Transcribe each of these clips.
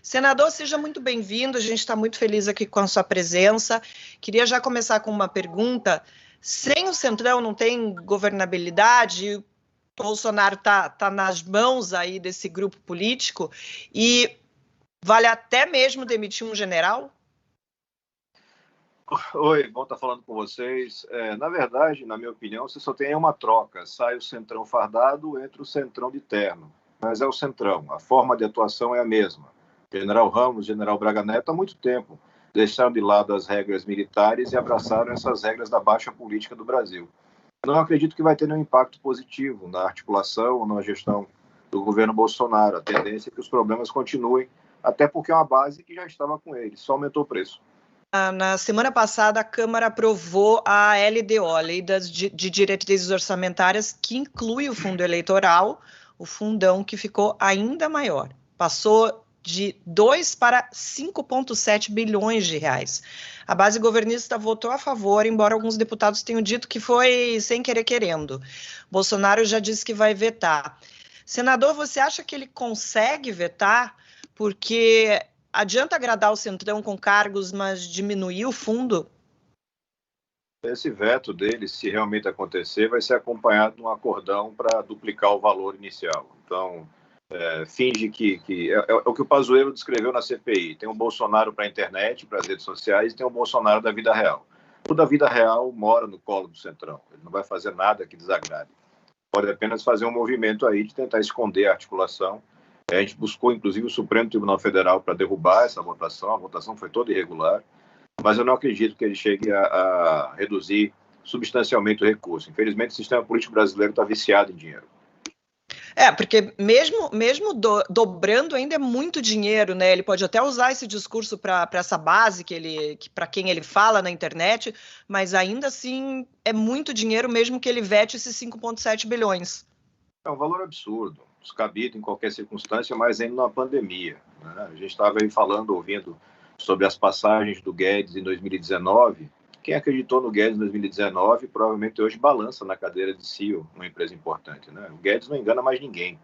Senador, seja muito bem-vindo, a gente está muito feliz aqui com a sua presença. Queria já começar com uma pergunta. Sem o Centrão não tem governabilidade? Bolsonaro tá nas mãos aí desse grupo político e vale até mesmo demitir um general? Oi, bom estar falando com vocês. Na verdade, na minha opinião, você só tem uma troca. Sai o Centrão fardado, entra o Centrão de terno. Mas é o Centrão, a forma de atuação é a mesma. General Ramos, General Braga Neto, há muito tempo deixaram de lado as regras militares e abraçaram essas regras da baixa política do Brasil. Não acredito que vai ter nenhum impacto positivo na articulação ou na gestão do governo Bolsonaro. A tendência é que os problemas continuem, até porque é uma base que já estava com eles, só aumentou o preço. Na semana passada, a Câmara aprovou a LDO, a Lei de Diretrizes Orçamentárias, que inclui o fundo eleitoral, o fundão que ficou ainda maior. Passou de 2 para 5,7 bilhões de reais. A base governista votou a favor, embora alguns deputados tenham dito que foi sem querer querendo. Bolsonaro já disse que vai vetar. Senador, você acha que ele consegue vetar? Porque adianta agradar o Centrão com cargos, mas diminuir o fundo? Esse veto dele, se realmente acontecer, vai ser acompanhado de um acordão para duplicar o valor inicial. Então, finge que é o que o Pazuello descreveu na CPI. Tem um Bolsonaro para a internet, para as redes sociais, e tem um Bolsonaro da vida real. O da vida real mora no colo do Centrão. Ele não vai fazer nada que desagrade. Pode apenas fazer um movimento aí de tentar esconder a articulação. A gente buscou, inclusive, o Supremo Tribunal Federal para derrubar essa votação. A votação foi toda irregular. Mas eu não acredito que ele chegue a reduzir substancialmente o recurso. Infelizmente, o sistema político brasileiro está viciado em dinheiro. Porque mesmo dobrando ainda é muito dinheiro, né? Ele pode até usar esse discurso para essa base para quem ele fala na internet, mas ainda assim é muito dinheiro, mesmo que ele vete esses 5,7 bilhões. É um valor absurdo, descabido em qualquer circunstância, mas ainda numa pandemia, né? A gente estava aí ouvindo sobre as passagens do Guedes em 2019. Quem acreditou no Guedes em 2019 provavelmente hoje balança na cadeira de CEO, uma empresa importante, né? O Guedes não engana mais ninguém.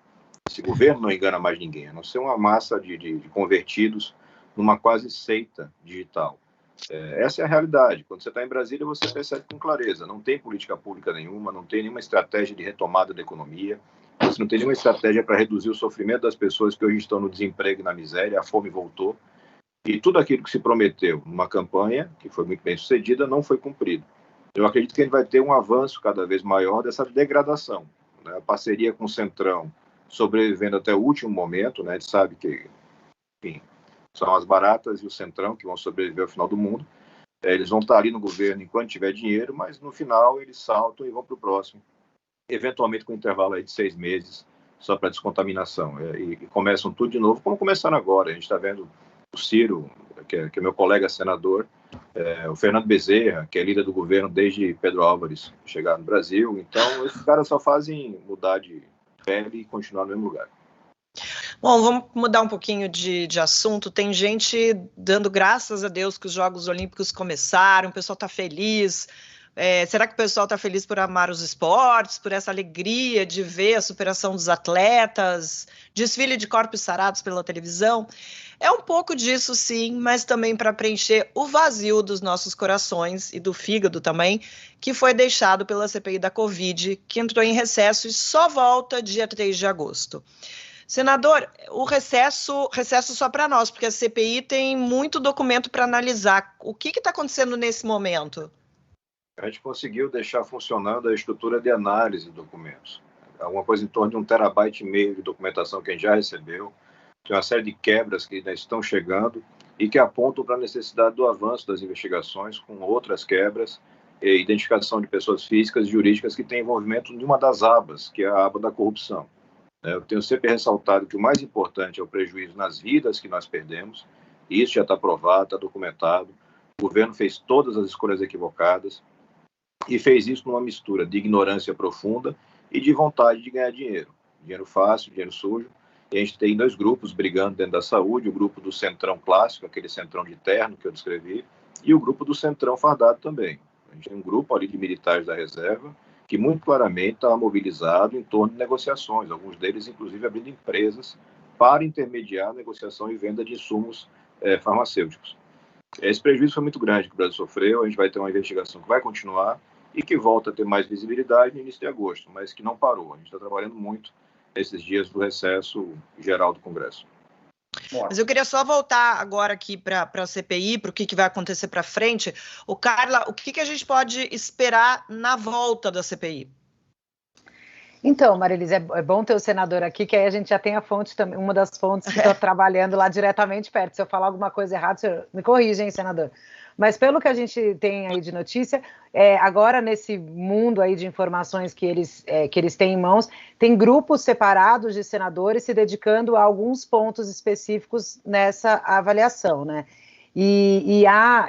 Esse governo não engana mais ninguém, a não ser uma massa de convertidos numa quase seita digital. Essa é a realidade. Quando você está em Brasília, você percebe com clareza. Não tem política pública nenhuma, não tem nenhuma estratégia de retomada da economia, você não tem nenhuma estratégia para reduzir o sofrimento das pessoas que hoje estão no desemprego e na miséria, a fome voltou. E tudo aquilo que se prometeu numa campanha, que foi muito bem sucedida, não foi cumprido. Eu acredito que ele vai ter um avanço cada vez maior dessa degradação, né? A parceria com o Centrão sobrevivendo até o último momento, né? A gente sabe que, enfim, são as baratas e o Centrão que vão sobreviver ao final do mundo. Eles vão estar ali no governo enquanto tiver dinheiro, mas no final eles saltam e vão para o próximo, eventualmente com um intervalo aí de 6 meses, só para descontaminação. E começam tudo de novo, como começando agora. A gente está vendo o Ciro, que é meu colega senador, o Fernando Bezerra, que é líder do governo desde Pedro Álvares chegar no Brasil. Então, esses caras só fazem mudar de pele e continuar no mesmo lugar. Bom, vamos mudar um pouquinho de assunto. Tem gente dando graças a Deus que os Jogos Olímpicos começaram, o pessoal está feliz. Será que o pessoal está feliz por amar os esportes, por essa alegria de ver a superação dos atletas, desfile de corpos sarados pela televisão? É um pouco disso, sim, mas também para preencher o vazio dos nossos corações e do fígado também, que foi deixado pela CPI da Covid, que entrou em recesso e só volta dia 3 de agosto. Senador, o recesso só para nós, porque a CPI tem muito documento para analisar. O que está acontecendo nesse momento? A gente conseguiu deixar funcionando a estrutura de análise de documentos. Alguma coisa em torno de 1,5 terabyte de documentação que a gente já recebeu. Tem uma série de quebras que ainda estão chegando e que apontam para a necessidade do avanço das investigações com outras quebras e identificação de pessoas físicas e jurídicas que têm envolvimento em uma das abas, que é a aba da corrupção. Eu tenho sempre ressaltado que o mais importante é o prejuízo nas vidas que nós perdemos. Isso já está provado, está documentado. O governo fez todas as escolhas equivocadas e fez isso numa mistura de ignorância profunda e de vontade de ganhar dinheiro. Dinheiro fácil, dinheiro sujo. E a gente tem 2 grupos brigando dentro da saúde, o grupo do Centrão clássico, aquele Centrão de terno que eu descrevi, e o grupo do Centrão fardado também. A gente tem um grupo ali de militares da reserva que muito claramente está mobilizado em torno de negociações, alguns deles inclusive abrindo empresas para intermediar a negociação e venda de insumos farmacêuticos. Esse prejuízo foi muito grande que o Brasil sofreu, a gente vai ter uma investigação que vai continuar e que volta a ter mais visibilidade no início de agosto, mas que não parou. A gente está trabalhando muito nesses dias do recesso geral do Congresso. Mas eu queria só voltar agora aqui para a CPI, para o que vai acontecer para frente. Carla, o que a gente pode esperar na volta da CPI? Então, Marilise, é bom ter o senador aqui, que aí a gente já tem a fonte também, uma das fontes que está trabalhando lá diretamente perto. Se eu falar alguma coisa errada, você me corrige, hein, senador? Mas pelo que a gente tem aí de notícia, agora nesse mundo aí de informações que eles têm em mãos, tem grupos separados de senadores se dedicando a alguns pontos específicos nessa avaliação, né? E há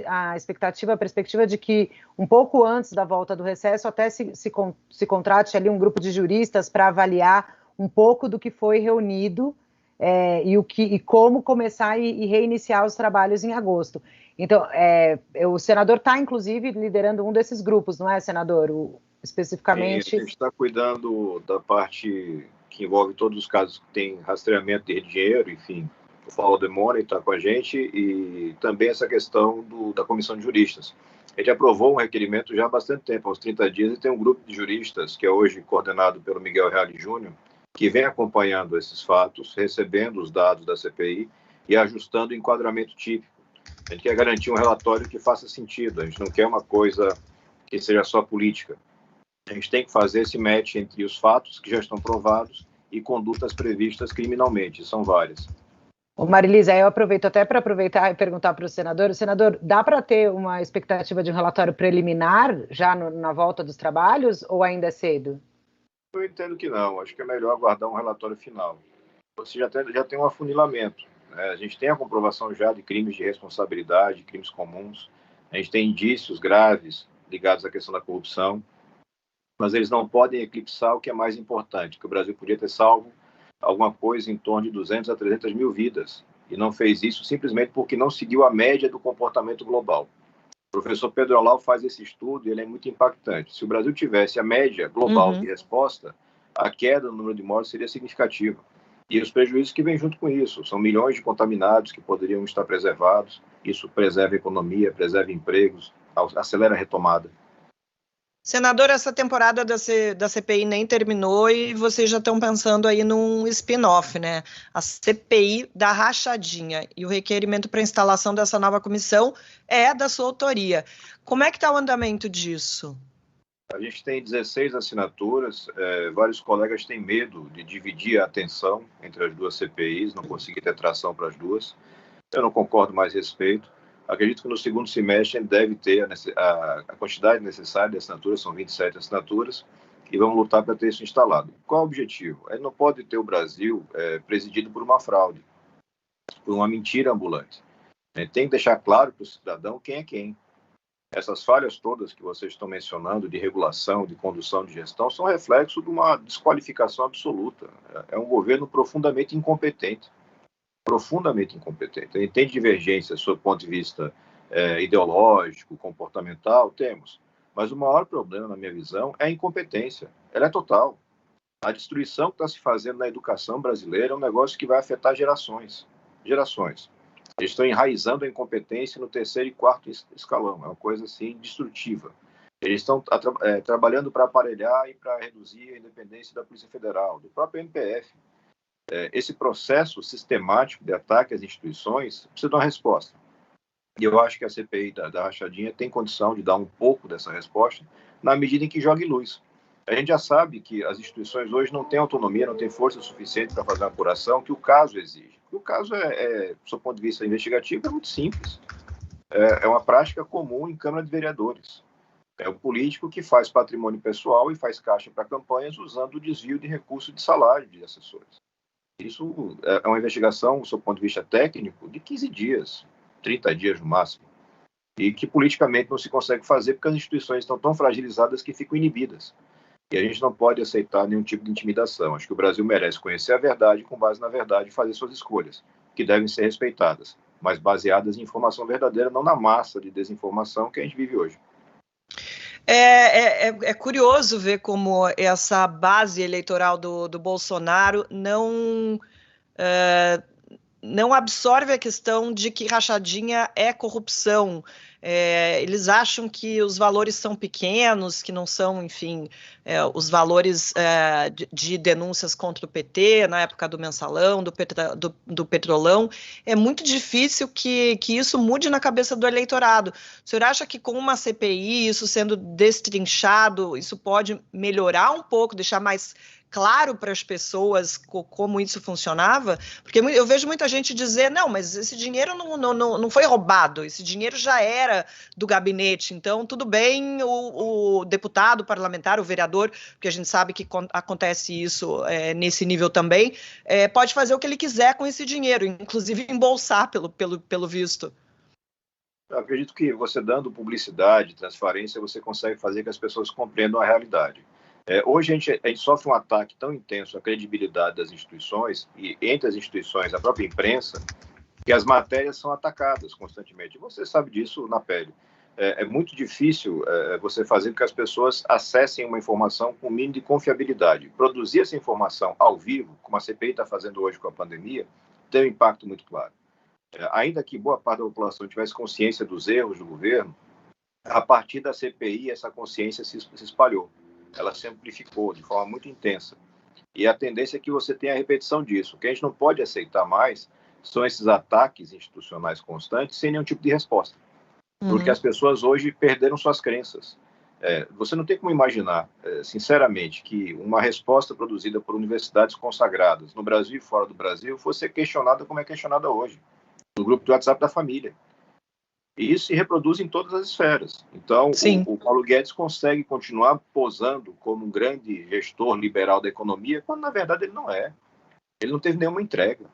a expectativa, a perspectiva de que um pouco antes da volta do recesso até se contrate ali um grupo de juristas para avaliar um pouco do que foi reunido e como começar e reiniciar os trabalhos em agosto. Então, o senador está, inclusive, liderando um desses grupos, não é, senador? Especificamente... A gente está cuidando da parte que envolve todos os casos que tem rastreamento de dinheiro, enfim, o Follow the Money está com a gente e também essa questão da comissão de juristas. A gente aprovou um requerimento já há bastante tempo, há uns 30 dias, e tem um grupo de juristas, que é hoje coordenado pelo Miguel Reale Júnior, que vem acompanhando esses fatos, recebendo os dados da CPI e ajustando o enquadramento típico. A gente quer garantir um relatório que faça sentido, a gente não quer uma coisa que seja só política. A gente tem que fazer esse match entre os fatos que já estão provados e condutas previstas criminalmente, são várias. Marilise, aí eu aproveito até para aproveitar e perguntar para o senador, dá para ter uma expectativa de um relatório preliminar já na volta dos trabalhos ou ainda é cedo? Eu entendo que não, acho que é melhor aguardar um relatório final. Você já tem um afunilamento, né? A gente tem a comprovação já de crimes de responsabilidade, crimes comuns, a gente tem indícios graves ligados à questão da corrupção, mas eles não podem eclipsar o que é mais importante, que o Brasil podia ter salvo alguma coisa em torno de 200 a 300 mil vidas, e não fez isso simplesmente porque não seguiu a média do comportamento global. O professor Pedro Alau faz esse estudo e ele é muito impactante. Se o Brasil tivesse a média global de resposta, a queda no número de mortes seria significativa. E os prejuízos que vêm junto com isso, são milhões de contaminados que poderiam estar preservados, isso preserva a economia, preserva empregos, acelera a retomada. Senador, essa temporada da CPI nem terminou e vocês já estão pensando aí num spin-off, né? A CPI da rachadinha e o requerimento para instalação dessa nova comissão é da sua autoria. Como é que está o andamento disso? A gente tem 16 assinaturas, vários colegas têm medo de dividir a atenção entre as duas CPIs, não conseguir ter tração para as duas. Eu não concordo, mais respeito. Acredito que no segundo semestre a gente deve ter a quantidade necessária de assinaturas, são 27 assinaturas, e vamos lutar para ter isso instalado. Qual é o objetivo? Ele não pode ter o Brasil presidido por uma fraude, por uma mentira ambulante. Tem que deixar claro para o cidadão quem é quem. Essas falhas todas que vocês estão mencionando, de regulação, de condução de gestão, são reflexo de uma desqualificação absoluta. É um governo profundamente incompetente. Profundamente incompetente. Ele tem divergências do ponto de vista ideológico, comportamental, temos. Mas o maior problema, na minha visão, é a incompetência. Ela é total. A destruição que está se fazendo na educação brasileira é um negócio que vai afetar gerações. Gerações. Eles estão enraizando a incompetência no terceiro e quarto escalão. É uma coisa assim destrutiva. Eles estão trabalhando para aparelhar e para reduzir a independência da Polícia Federal, do próprio MPF. Esse processo sistemático de ataque às instituições precisa de uma resposta. E eu acho que a CPI da rachadinha tem condição de dar um pouco dessa resposta na medida em que jogue luz. A gente já sabe que as instituições hoje não têm autonomia, não têm força suficiente para fazer uma apuração que o caso exige. O caso, do seu ponto de vista investigativo, é muito simples. É uma prática comum em Câmara de Vereadores. É o político que faz patrimônio pessoal e faz caixa para campanhas usando o desvio de recursos de salário de assessores. Isso é uma investigação, do seu ponto de vista técnico, de 15 dias, 30 dias no máximo, e que politicamente não se consegue fazer porque as instituições estão tão fragilizadas que ficam inibidas. E a gente não pode aceitar nenhum tipo de intimidação. Acho que o Brasil merece conhecer a verdade e, com base na verdade, fazer suas escolhas, que devem ser respeitadas, mas baseadas em informação verdadeira, não na massa de desinformação que a gente vive hoje. É curioso ver como essa base eleitoral do Bolsonaro não não absorve a questão de que rachadinha é corrupção. Eles acham que os valores são pequenos, que não são, enfim, os valores de denúncias contra o PT na época do mensalão, do petrolão. É muito difícil que isso mude na cabeça do eleitorado. O senhor acha que com uma CPI, isso sendo destrinchado, isso pode melhorar um pouco, deixar mais claro para as pessoas como isso funcionava? Porque eu vejo muita gente dizer, não, mas esse dinheiro não foi roubado, esse dinheiro já era do gabinete, então tudo bem o deputado, o parlamentar, o vereador, porque a gente sabe que acontece isso nesse nível também, pode fazer o que ele quiser com esse dinheiro, inclusive embolsar pelo visto. Eu acredito que você dando publicidade, transparência, você consegue fazer que as pessoas compreendam a realidade. Hoje a gente sofre um ataque tão intenso à credibilidade das instituições, e entre as instituições, a própria imprensa, que as matérias são atacadas constantemente. Você sabe disso na pele. É muito difícil você fazer com que as pessoas acessem uma informação com o mínimo de confiabilidade. Produzir essa informação ao vivo, como a CPI está fazendo hoje com a pandemia, tem um impacto muito claro. Ainda que boa parte da população tivesse consciência dos erros do governo, a partir da CPI essa consciência se espalhou. Ela se amplificou de forma muito intensa. E a tendência é que você tenha a repetição disso. O que a gente não pode aceitar mais são esses ataques institucionais constantes sem nenhum tipo de resposta. Porque as pessoas hoje perderam suas crenças. Você não tem como imaginar, sinceramente, que uma resposta produzida por universidades consagradas no Brasil e fora do Brasil fosse questionada como é questionada hoje, no grupo de WhatsApp da família. E isso se reproduz em todas as esferas. Então, o Paulo Guedes consegue continuar posando como um grande gestor liberal da economia, quando, na verdade, ele não é. Ele não teve nenhuma entrega.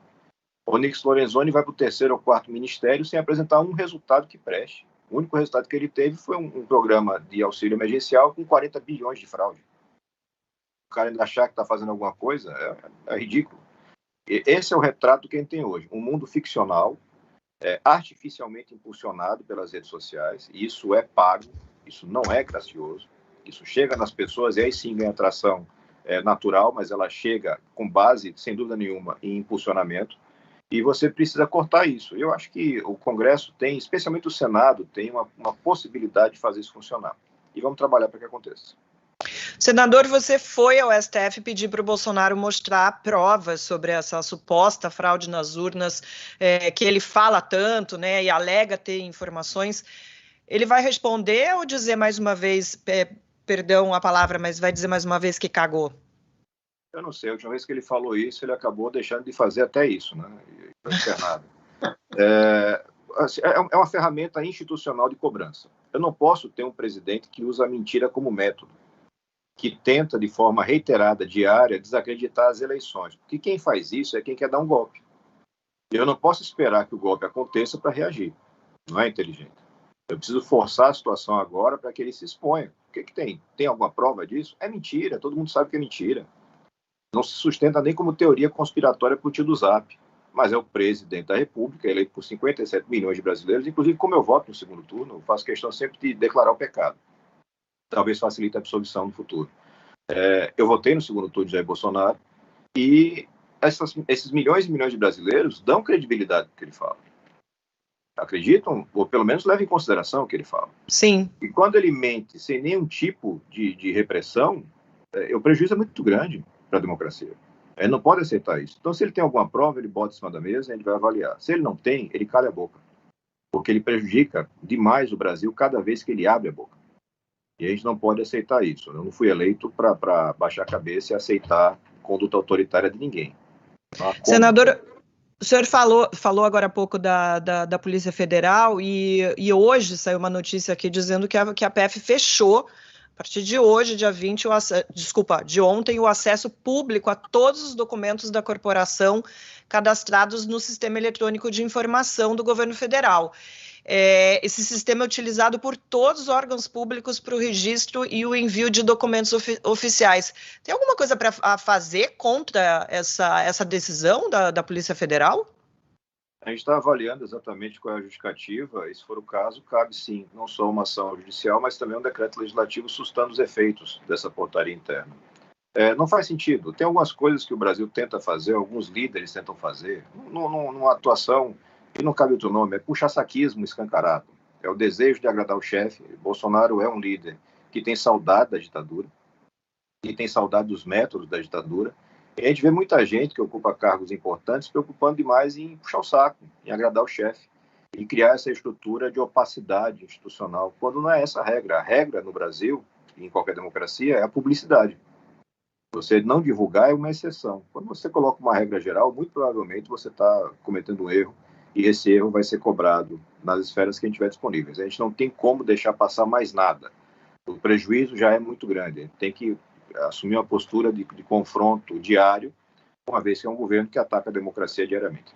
O Onyx Lorenzoni vai para o 3º ou 4º ministério sem apresentar um resultado que preste. O único resultado que ele teve foi um programa de auxílio emergencial com 40 bilhões de fraude. O cara ainda achar que está fazendo alguma coisa é ridículo. E esse é o retrato que a gente tem hoje. Um mundo ficcional, artificialmente impulsionado pelas redes sociais, e isso é pago, isso não é gracioso, isso chega nas pessoas e aí sim ganha atração natural, mas ela chega com base, sem dúvida nenhuma, em impulsionamento, e você precisa cortar isso. Eu acho que o Congresso tem, especialmente o Senado, tem uma possibilidade de fazer isso funcionar, e vamos trabalhar para que aconteça. Senador, você foi ao STF pedir para o Bolsonaro mostrar provas sobre essa suposta fraude nas urnas, que ele fala tanto, né, e alega ter informações. Ele vai responder ou dizer mais uma vez, perdão a palavra, mas vai dizer mais uma vez que cagou? Eu não sei, a última vez que ele falou isso, ele acabou deixando de fazer até isso, né? Não foi nada. É uma ferramenta institucional de cobrança. Eu não posso ter um presidente que usa a mentira como método, que tenta, de forma reiterada, diária, desacreditar as eleições. Porque quem faz isso é quem quer dar um golpe. Eu não posso esperar que o golpe aconteça para reagir. Não é inteligente. Eu preciso forçar a situação agora para que ele se exponha. O que tem? Tem alguma prova disso? É mentira. Todo mundo sabe que é mentira. Não se sustenta nem como teoria conspiratória por tio do Zap. Mas é o presidente da República, eleito por 57 milhões de brasileiros. Inclusive, como eu voto no segundo turno, eu faço questão sempre de declarar o pecado. Talvez facilite a absolvição no futuro. Eu votei no segundo turno de Jair Bolsonaro e esses milhões e milhões de brasileiros dão credibilidade ao que ele fala. Acreditam, ou pelo menos levam em consideração o que ele fala. Sim. E quando ele mente sem nenhum tipo de repressão, o prejuízo é muito grande para a democracia. Ele não pode aceitar isso. Então, se ele tem alguma prova, ele bota em cima da mesa e a gente vai avaliar. Se ele não tem, ele cala a boca. Porque ele prejudica demais o Brasil cada vez que ele abre a boca. E a gente não pode aceitar isso. Eu não fui eleito para baixar a cabeça e aceitar conduta autoritária de ninguém. Senador, o senhor falou agora há pouco da Polícia Federal e hoje saiu uma notícia aqui dizendo que a PF fechou, a partir de hoje, dia 20, de ontem, o acesso público a todos os documentos da corporação cadastrados no Sistema Eletrônico de Informação do Governo Federal. Esse sistema é utilizado por todos os órgãos públicos para o registro e o envio de documentos oficiais. Tem alguma coisa para fazer contra essa decisão da Polícia Federal? A gente está avaliando exatamente qual é a justificativa, e se for o caso, cabe sim, não só uma ação judicial, mas também um decreto legislativo sustando os efeitos dessa portaria interna. Não faz sentido. Tem algumas coisas que o Brasil tenta fazer, alguns líderes tentam fazer, numa atuação que não cabe outro nome, é puxa-saquismo escancarado. É o desejo de agradar o chefe. Bolsonaro é um líder que tem saudade da ditadura, que tem saudade dos métodos da ditadura. E a gente vê muita gente que ocupa cargos importantes preocupando demais em puxar o saco, em agradar o chefe, e criar essa estrutura de opacidade institucional, quando não é essa a regra. A regra no Brasil, em qualquer democracia, é a publicidade. Você não divulgar é uma exceção. Quando você coloca uma regra geral, muito provavelmente você está cometendo um erro, e esse erro vai ser cobrado nas esferas que a gente tiver disponíveis. A gente não tem como deixar passar mais nada. O prejuízo já é muito grande. A gente tem que assumir uma postura de confronto diário, uma vez que é um governo que ataca a democracia diariamente.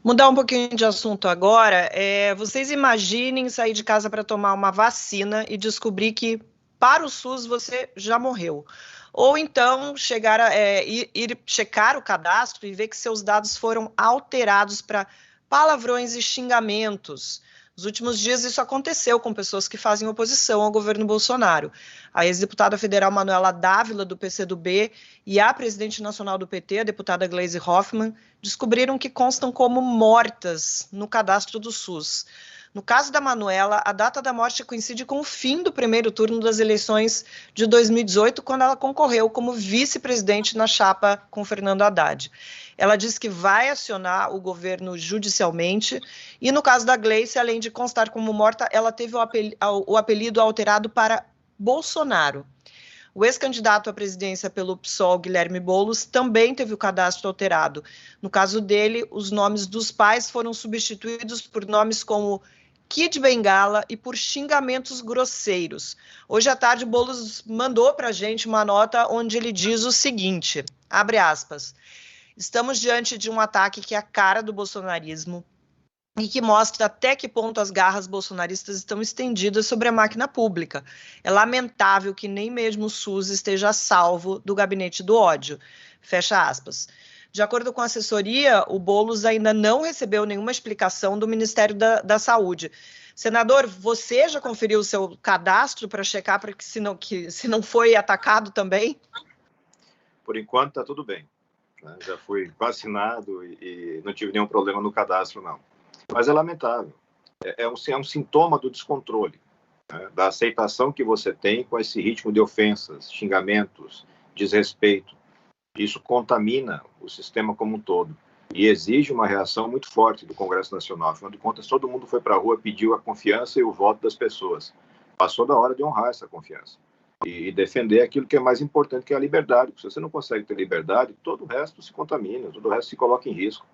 Mudar um pouquinho de assunto agora. Vocês imaginem sair de casa para tomar uma vacina e descobrir que para o SUS você já morreu. Ou então ir checar o cadastro e ver que seus dados foram alterados para palavrões e xingamentos. Nos últimos dias isso aconteceu com pessoas que fazem oposição ao governo Bolsonaro. A ex-deputada federal Manuela Dávila, do PCdoB, e a presidente nacional do PT, a deputada Gleisi Hoffmann, descobriram que constam como mortas no cadastro do SUS. No caso da Manuela, a data da morte coincide com o fim do primeiro turno das eleições de 2018, quando ela concorreu como vice-presidente na chapa com Fernando Haddad. Ela disse que vai acionar o governo judicialmente e, no caso da Gleisi, além de constar como morta, ela teve o apelido alterado para Bolsonaro. O ex-candidato à presidência pelo PSOL, Guilherme Boulos, também teve o cadastro alterado. No caso dele, os nomes dos pais foram substituídos por nomes como Kid Bengala e por xingamentos grosseiros. Hoje à tarde, Boulos mandou para a gente uma nota onde ele diz o seguinte, abre aspas, estamos diante de um ataque que é a cara do bolsonarismo e que mostra até que ponto as garras bolsonaristas estão estendidas sobre a máquina pública. É lamentável que nem mesmo o SUS esteja a salvo do gabinete do ódio. Fecha aspas. De acordo com a assessoria, o Boulos ainda não recebeu nenhuma explicação do Ministério da Saúde. Senador, você já conferiu o seu cadastro para checar para que se não foi atacado também? Por enquanto está tudo bem. Né? Já fui vacinado e não tive nenhum problema no cadastro, não. Mas é lamentável. É um sintoma do descontrole, né? Da aceitação que você tem com esse ritmo de ofensas, xingamentos, desrespeito. Isso contamina o sistema como um todo e exige uma reação muito forte do Congresso Nacional. Afinal de contas, todo mundo foi para a rua, pediu a confiança e o voto das pessoas. Passou da hora de honrar essa confiança e defender aquilo que é mais importante, que é a liberdade. Se você não consegue ter liberdade, todo o resto se contamina, todo o resto se coloca em risco.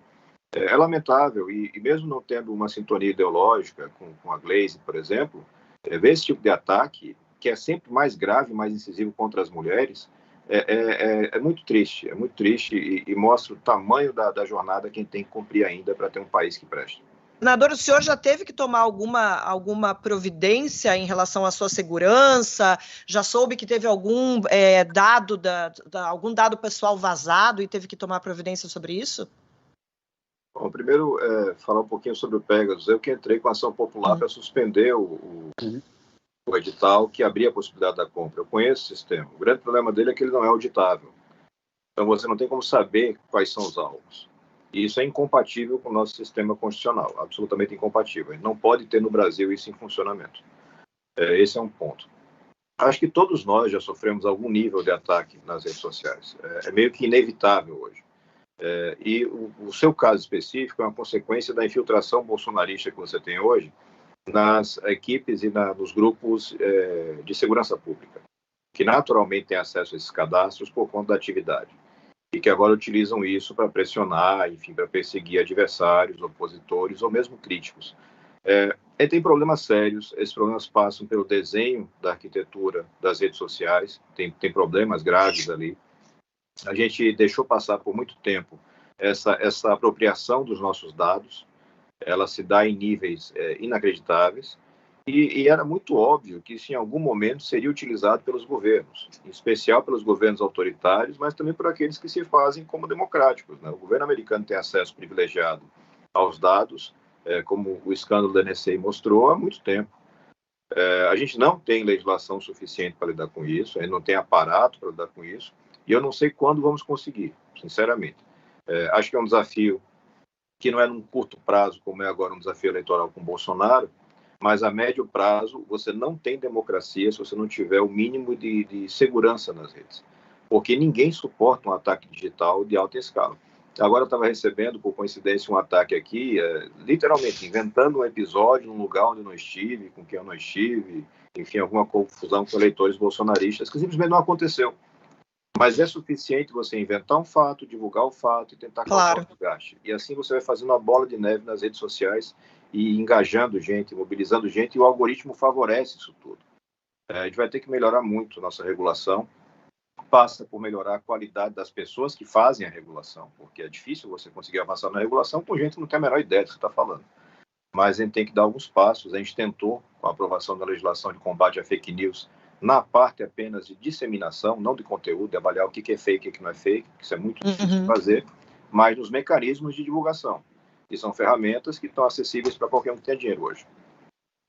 É lamentável, e mesmo não tendo uma sintonia ideológica com a Gleisi, por exemplo, ver esse tipo de ataque, que é sempre mais grave, mais incisivo contra as mulheres, é muito triste e mostra o tamanho da jornada que a gente tem que cumprir ainda para ter um país que preste. Senador, o senhor já teve que tomar alguma providência em relação à sua segurança? Já soube que teve algum algum dado pessoal vazado e teve que tomar providência sobre isso? Bom, primeiro, falar um pouquinho sobre o Pegasus. Eu que entrei com a ação popular para suspender o edital que abria a possibilidade da compra. Eu conheço o sistema. O grande problema dele é que ele não é auditável. Então, você não tem como saber quais são os alvos. E isso é incompatível com o nosso sistema constitucional, absolutamente incompatível. A gente não pode ter no Brasil isso em funcionamento. Esse é um ponto. Acho que todos nós já sofremos algum nível de ataque nas redes sociais. É meio que inevitável hoje. E o seu caso específico é uma consequência da infiltração bolsonarista que você tem hoje nas equipes e nos grupos de segurança pública, que naturalmente têm acesso a esses cadastros por conta da atividade e que agora utilizam isso para pressionar, enfim, para perseguir adversários, opositores ou mesmo críticos. Tem problemas sérios, esses problemas passam pelo desenho da arquitetura das redes sociais, tem problemas graves ali. A gente deixou passar por muito tempo essa apropriação dos nossos dados, ela se dá em níveis inacreditáveis, e era muito óbvio que isso em algum momento seria utilizado pelos governos, em especial pelos governos autoritários, mas também por aqueles que se fazem como democráticos, né? O governo americano tem acesso privilegiado aos dados, como o escândalo da NSA mostrou há muito tempo. A gente não tem legislação suficiente para lidar com isso, a gente não tem aparato para lidar com isso, e eu não sei quando vamos conseguir, sinceramente. Acho que é um desafio que não é num curto prazo, como é agora um desafio eleitoral com Bolsonaro, mas a médio prazo você não tem democracia se você não tiver o mínimo de segurança nas redes, porque ninguém suporta um ataque digital de alta escala. Agora eu estava recebendo, por coincidência, um ataque aqui, literalmente inventando um episódio num lugar onde eu não estive, com quem eu não estive, enfim, alguma confusão com eleitores bolsonaristas, que simplesmente não aconteceu. Mas é suficiente você inventar um fato, divulgar o fato e tentar causar um desgaste. E assim você vai fazendo uma bola de neve nas redes sociais e engajando gente, mobilizando gente, e o algoritmo favorece isso tudo. A gente vai ter que melhorar muito nossa regulação, passa por melhorar a qualidade das pessoas que fazem a regulação, porque é difícil você conseguir avançar na regulação com gente que não tem a menor ideia do que você está falando. Mas a gente tem que dar alguns passos. A gente tentou, com a aprovação da legislação de combate a fake news, na parte apenas de disseminação, não de conteúdo, de avaliar o que é fake e o que não é fake, isso é muito difícil de fazer, mas nos mecanismos de divulgação, que são ferramentas que estão acessíveis para qualquer um que tenha dinheiro hoje.